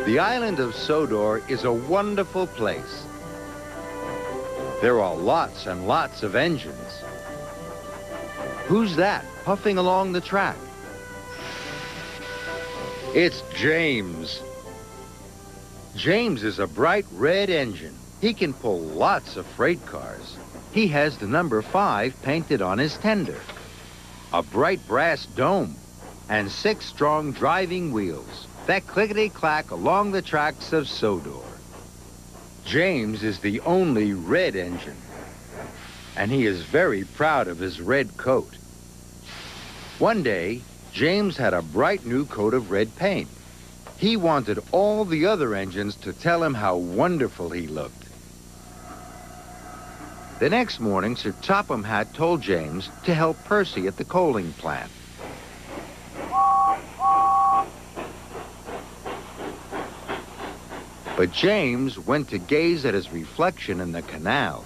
The island of Sodor is a wonderful place. There are lots and lots of engines. Who's that puffing along the track? It's James. James is a bright red engine. He can pull lots of freight cars. He has the number 5 painted on his tender, a bright brass dome, and 6 strong driving wheels that clickety-clack along the tracks of Sodor. James is the only red engine, and he is very proud of his red coat. One day, James had a bright new coat of red paint. He wanted all the other engines to tell him how wonderful he looked. The next morning, Sir Topham Hatt told James to help Percy at the coaling plant. But James went to gaze at his reflection in the canal.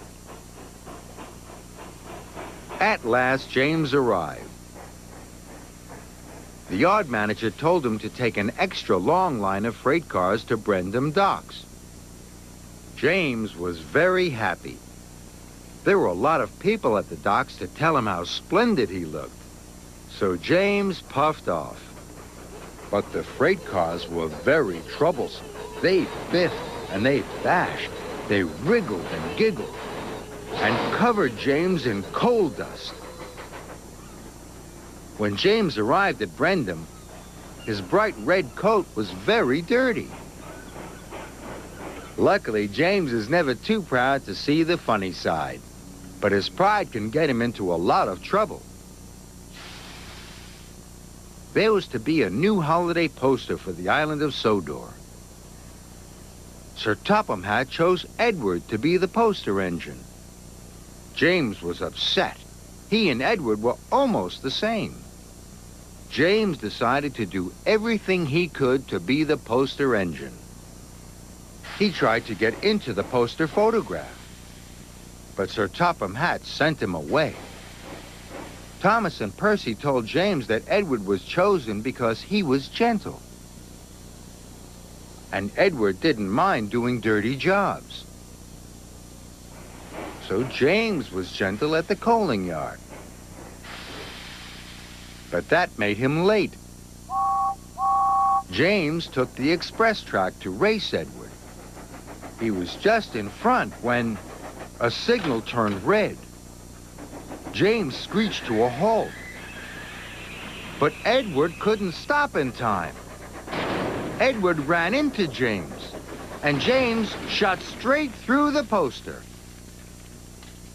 At last, James arrived. The yard manager told him to take an extra long line of freight cars to Brendam Docks. James was very happy. There were a lot of people at the docks to tell him how splendid he looked. So James puffed off. But the freight cars were very troublesome. They biffed and they bashed. They wriggled and giggled and covered James in coal dust. When James arrived at Brendam, his bright red coat was very dirty. Luckily, James is never too proud to see the funny side, but his pride can get him into a lot of trouble. There was to be a new holiday poster for the island of Sodor. Sir Topham Hatt chose Edward to be the poster engine. James was upset. He and Edward were almost the same. James decided to do everything he could to be the poster engine. He tried to get into the poster photograph, but Sir Topham Hatt sent him away. Thomas and Percy told James that Edward was chosen because he was gentle. And Edward didn't mind doing dirty jobs. So James was gentle at the coaling yard. But that made him late. James took the express track to race Edward. He was just in front when a signal turned red. James screeched to a halt. But Edward couldn't stop in time. Edward ran into James, and James shot straight through the poster.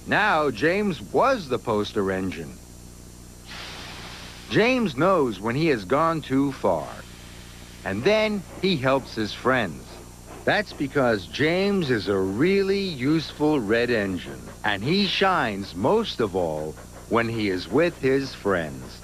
Now James was the poster engine. James knows when he has gone too far, and then he helps his friends. That's because James is a really useful red engine, and he shines most of all when he is with his friends.